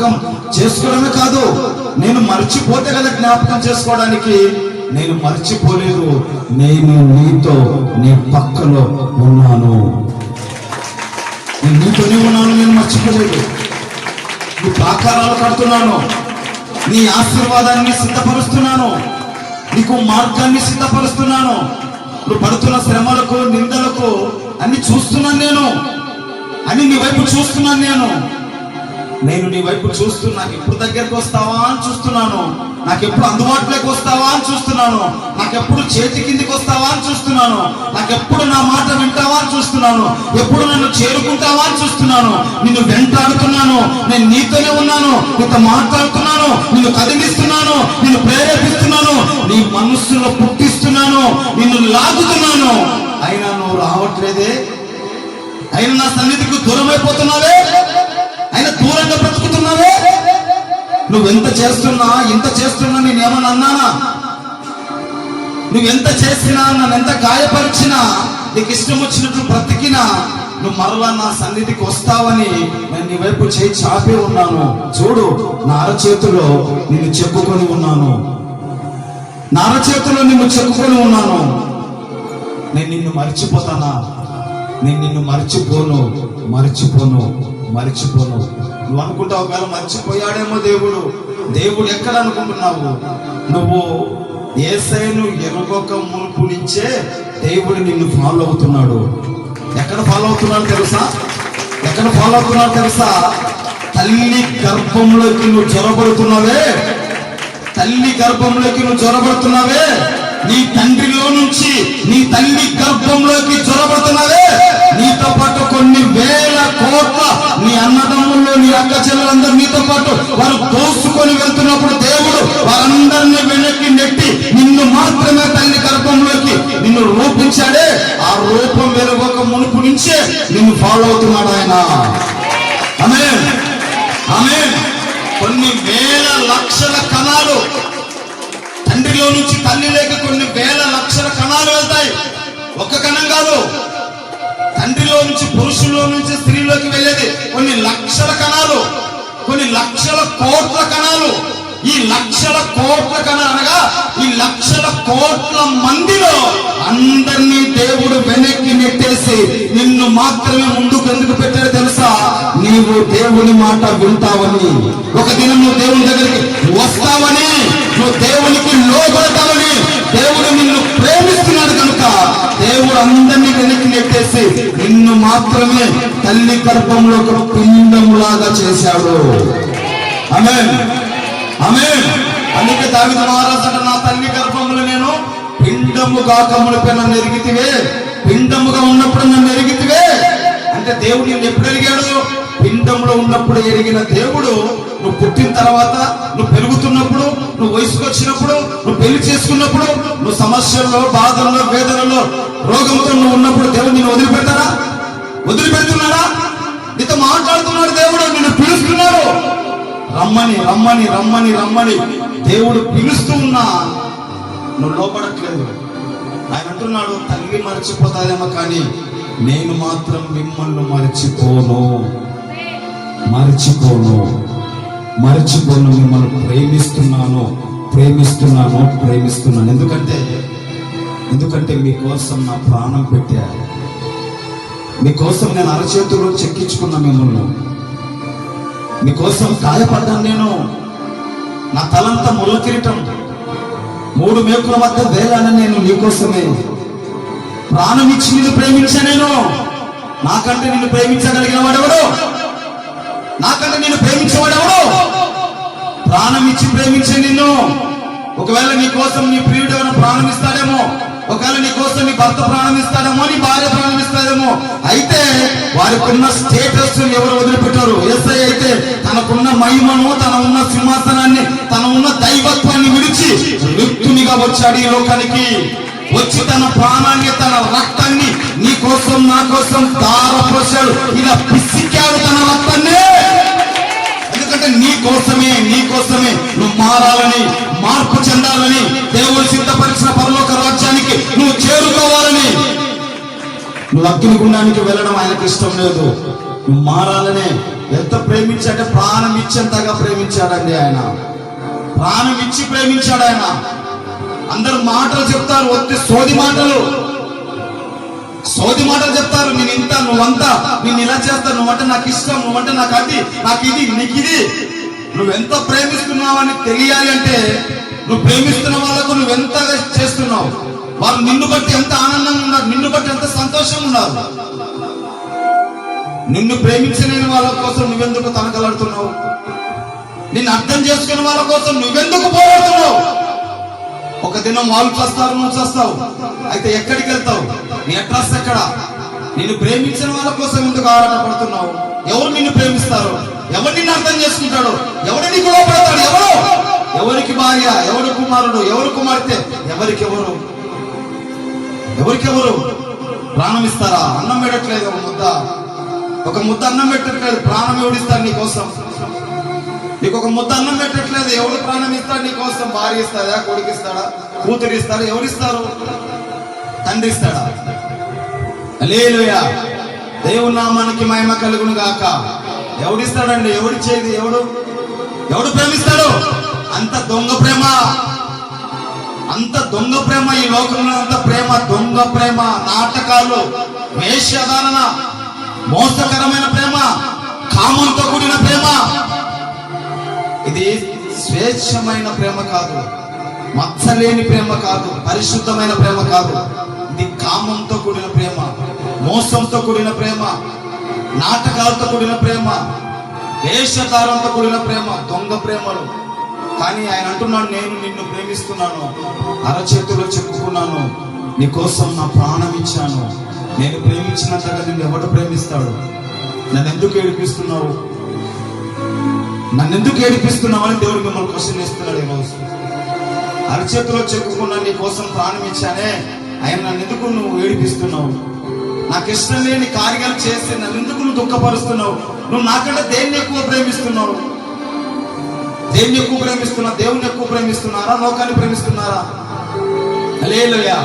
జ్ఞాపకం చేసుకోవడమే కాదు, నేను మర్చిపోతే కదా జ్ఞాపకం చేసుకోవడానికి. నేను మర్చిపోలేదు, నేను నీతో నీ పక్కలో ఉన్నాను, నేను నీతోనే ఉన్నాను, నేను మర్చిపోలేదు. నీ ప్రాకారాలు కడుతున్నాను, నీ ఆశీర్వాదాన్ని సిద్ధపరుస్తున్నాను, నీకు మార్గాన్ని సిద్ధపరుస్తున్నాను. నువ్వు పడుతున్న శ్రమలకు నిందలకు అన్ని చూస్తున్నాను నేను, అని నీ వైపు చూస్తున్నాను నేను నీ వైపు చూస్తున్నా. నాకు ఎప్పుడు దగ్గరకు వస్తావా అని చూస్తున్నాను, నాకు ఎప్పుడు అందుబాటులోకి వస్తావా అని చూస్తున్నాను, నాకెప్పుడు చేతి కిందికి వస్తావా అని చూస్తున్నాను, నాకెప్పుడు నా మాట వింటావా అని చూస్తున్నాను, ఎప్పుడు నన్ను చేరుకుంటావా అని చూస్తున్నాను. నిన్ను వెంటాడుతున్నాను, నేను నీతోనే ఉన్నాను, నీతో మాట్లాడుతున్నాను, నిన్ను కదిలిస్తున్నాను, నిన్ను ప్రేరేపిస్తున్నాను, నీ మనస్సులో పుట్టిస్తున్నాను, నిన్ను లాగుతున్నాను. అయినా నువ్వు రావట్లేదే, అయినా నా సన్నిధికి దూరమైపోతున్నావే, అయినా దూరంగా బ్రతుకుతున్నావే. నువ్వెంత చేస్తున్నా, ఇంత చేస్తున్నా నేనేమన్నా అన్నానా? నువ్వెంత చేసినా, నన్ను ఎంత గాయపరిచినా, నీకు ఇష్టం వచ్చినట్లు బ్రతికినా, నువ్వు మరలా నా సన్నిధికి వస్తావని నేను నీ వైపు చేయి చాపి ఉన్నాను. చూడు, నా అరచేతిలో నిన్ను చెప్పుకొని ఉన్నాను, నా అరచేతిలో నిన్ను చెప్పుకొని ఉన్నాను. నేను నిన్ను మర్చిపోతానా? నేను నిన్ను మర్చిపోను. నువ్వు అనుకుంటావు ఒకవేళ మర్చిపోయాడేమో దేవుడు ఎక్కడ అనుకుంటున్నావు? నువ్వు యేసయ్యను ఎరుగక మునుపు నుంచే దేవుడు నిన్ను ఫాలో అవుతున్నాడు. ఎక్కడ ఫాలో అవుతున్నాడు తెలుసా? తల్లి గర్భంలోకి నువ్వు చొరబడుతున్నావే, నీ తండ్రిలో నుంచి నీ తల్లి గర్భంలోకి చొరబడుతున్నావే. నీతో పాటు కొన్ని వేల కోట్ల నీ అన్నదమ్ముల్లో నీ అక్క చెల్లెలందరూ నీతో పాటు వారు దోసుకొని వెళ్తున్నప్పుడు దేవుడు వారందరినీ వెనక్కి నెట్టి నిన్ను మాత్రమే తల్లి గర్భంలోకి నిన్ను రూపించాడే. ఆ రూపం వెలుగొక మునుపు నుంచే నిన్ను ఫాలో అవుతున్నాడు ఆయన. ఆమేన్, ఆమేన్. కొన్ని వేల లక్షల కణాలు తండ్రిలో నుంచి తల్లిలోకి కొన్ని వేల లక్షల కణాలు వెళ్తాయి. ఒక్క కణం కాదు, తండ్రిలో నుంచి పురుషుల్లో నుంచి స్త్రీలోకి వెళ్ళేది కొన్ని లక్షల కణాలు, కొన్ని లక్షల కోట్ల కణాలు. ఈ లక్షల కోట్ల కణాలు అనగా ఈ లక్షల కోట్ల మందిలో అందరినీ దేవుడు వెనక్కి నెట్టేసి నిన్ను మాత్రమే ముందుకు ఎందుకు పెట్టాడు తెలుసా? నీవు దేవుని మాట వింటావని, ఒక దినం నువ్వు దేవుని దగ్గరికి వస్తావని, నువ్వు దేవునికి లోబడతావని. దేవుడు నిన్ను ప్రేమిస్తున్నాడు కనుక దేవుడు అందరినీ వెనక్కి నెట్టేసి నిన్ను మాత్రమే తల్లి గర్భంలో ఒక పిండంలాగా చేశాడు. ఆమేన్, ఆమేన్. అందుకే దావీదు మహారాజు అంటాడు, నా తల్లి గర్భంలో నేను పిండముగా కమ్ములపై నన్ను ఎరిగితివే, పిండముగా ఉన్నప్పుడు నన్ను ఎరిగితివే. అంటే దేవుడు నిన్ను ఎప్పుడు ఎరిగాడు? పిండంలో ఉన్నప్పుడు ఎరిగిన దేవుడు నువ్వు పుట్టిన తర్వాత, నువ్వు పెరుగుతున్నప్పుడు, నువ్వు వయసుకు వచ్చినప్పుడు, నువ్వు పెళ్లి చేసుకున్నప్పుడు, నువ్వు సమస్యల్లో, బాధల్లో, వేదనలో, రోగంతో నువ్వు ఉన్నప్పుడు దేవుడు నిన్ను వదిలిపెడుతున్నాడా? నీతో మాట్లాడుతున్నాడు దేవుడు, నిన్ను పిలుస్తున్నాడు. రమ్మని రమ్మని రమ్మని రమ్మని దేవుడు పిలుస్తూ ఉన్నా నువ్వు లోపడట్లేదు. ఆయన అంటున్నాడు, తల్లి మర్చిపోతాదేమో కానీ నేను మాత్రం మిమ్మల్ని మర్చిపోను, మిమ్మల్ని ప్రేమిస్తున్నాను. ఎందుకంటే మీకోసం నా ప్రాణం పెట్టా, మీకోసం నేను అరచేతులు చెక్కించుకున్నా, మిమ్మల్ని మీకోసం గాయపడ్డాను. నేను నా తలంతా ముళ్ళ కిరీటం, 3 మేకుల మధ్య వేలాను నేను నీకోసమే. ప్రాణం ఇచ్చి నిన్ను ప్రేమించా నేను. నాకంటే నిన్ను ప్రేమించగలిగిన వాడెవడు? నాకంటే నిన్ను ప్రేమించేవాడెవడు? ప్రాణం ఇచ్చి ప్రేమించే నిన్ను. ఒకవేళ నీ కోసం నీ ప్రియుడు ఏమైనా ప్రాణం ఇస్తాడేమో, ఒకవేళ నీ కోసం నీ భర్త ప్రాణం ఇస్తాడేమో, నీ భార్య ప్రాణం ఇస్తాడేమో. అయితే వారికి ఉన్న స్టేటస్ ఎవరు వదిలిపెట్టారు? యేసయ్య అయితే తనకున్న మహిమను, తన ఉన్న సింహాసనాన్ని, తన ఉన్న దైవత్వాన్ని విడిచి రిక్తునిగా వచ్చాడు ఈ లోకానికి. వచ్చి తన ప్రాణాన్ని, తన రక్తాన్ని నీ కోసం, నా కోసం ధారపోశాడు. ఇలా పిసికాడు తన రక్తాన్ని. ఎందుకంటే నీకోసమే నువ్వు మారాలని, మార్పు చెందాలని, దేవుడు సిద్ధపరిచిన పరలోక రాజ్యానికి నువ్వు చేరుకోవాలని. నువ్వు అగ్నిగుండానికి వెళ్ళడం ఆయనకు ఇష్టం లేదు. నువ్వు మారాలనే ఎంత ప్రేమించాడంటే ప్రాణం ఇచ్చేంతగా ప్రేమించాడండి ఆయన. ప్రాణం ఇచ్చి ప్రేమించాడు ఆయన. అందరు మాటలు చెప్తారు, వద్దు సోది మాటలు చెప్తారు. నేను ఇంత, నువ్వంతా, నేను ఇలా చేస్తా, నువ్వంటే నాకు ఇష్టం, నువ్వంటే నాకు అది, నాకు ఇది, నీకు ఇది. నువ్వెంత ప్రేమిస్తున్నావని తెలియాలి అంటే నువ్వు ప్రేమిస్తున్న వాళ్ళకు నువ్వెంత చేస్తున్నావు, వాళ్ళు నిన్ను బట్టి ఎంత ఆనందంగా ఉన్నారు, నిన్ను బట్టి ఎంత సంతోషంగా ఉన్నారు. నిన్ను ప్రేమించలేని వాళ్ళ కోసం నువ్వెందుకు తనకలాడుతున్నావు? నిన్ను అర్థం చేసుకునే వాళ్ళ కోసం నువ్వెందుకు పోరాడుతున్నావు? ఒక దినం వాళ్ళు చేస్తారు, నువ్వు చేస్తావు. అయితే ఎక్కడికి వెళ్తావు? నీ అడ్రస్ ఎక్కడ? నిన్ను ప్రేమించిన వాళ్ళ కోసం ఎందుకు ఆరాటపడుతున్నావు? ఎవరు నిన్ను ప్రేమిస్తారు? ఎవరు నిన్ను అర్థం చేసుకుంటాడు? ఎవరు నీకు లోపడతాడు? ఎవరికి భార్య, ఎవరు కుమారుడు, ఎవరు కుమార్తె, ఎవరికెవరు ప్రాణం ఇస్తారా? అన్నం పెట్టట్లేదు, ఒక ముద్ద అన్నం పెట్టట్లేదు, ప్రాణం ఎవడిస్తాడు నీ కోసం? నీకు ఒక ముద్ద అన్నం పెట్టట్లేదు, ఎవరు ప్రాణం ఇస్తాడు నీ కోసం? భార్య ఇస్తాడా, కొడుకు ఇస్తాడా, కూతురు ఇస్తాడా? ఎవరిస్తారు? తండ్రి ఇస్తాడా? హల్లెలూయా, దేవుని నామానికి మహిమ కలుగును గాక. ఎవడిస్తాడండి? ఎవడిచ్చేది? ఎవడు ప్రేమిస్తాడు? అంత దొంగ ప్రేమ, ఈ లోకంలో అంత ప్రేమ, దొంగ ప్రేమ, నాటకాలు, వేషధారణ, మోసకరమైన ప్రేమ, కామంతో కూడిన ప్రేమ. ఇది స్వేచ్ఛమైన ప్రేమ కాదు, మచ్చలేని ప్రేమ కాదు, పరిశుద్ధమైన ప్రేమ కాదు. ఇది కామంతో కూడిన ప్రేమ, మోసంతో కూడిన ప్రేమ, నాటకాలతో కూడిన ప్రేమ, వేషధారంతో కూడిన ప్రేమ, దొంగ ప్రేమలు. కానీ ఆయన అంటున్నాడు, నేను నిన్ను ప్రేమిస్తున్నాను, అరచేతిలో చెప్పుకున్నాను, నీ కోసం నా ప్రాణం ఇచ్చాను. నేను ప్రేమించినంతగా నిన్ను ఎవడు ప్రేమిస్తాడు? నన్ను ఎందుకు ఏడిపిస్తున్నావు అని దేవుడు మిమ్మల్ని క్వశ్చన్ ఇస్తున్నాడు ఈరోజు. అరచేతిలో చెప్పుకున్నా, నీ కోసం ప్రాణం ఇచ్చానే, ఆయన నన్ను ఎందుకు నువ్వు ఏడిపిస్తున్నావు? నాకు ఇష్టం లేని కార్యాలు చేసి నన్ను ఎందుకు నువ్వు దుఃఖపరుస్తున్నావు? నువ్వు నాకంటే దేన్ని ఎక్కువ ప్రేమిస్తున్నావు? దేవుని ఎక్కువ ప్రేమిస్తున్నారా? లోకాన్ని ప్రేమిస్తున్నారా? హల్లెలూయా.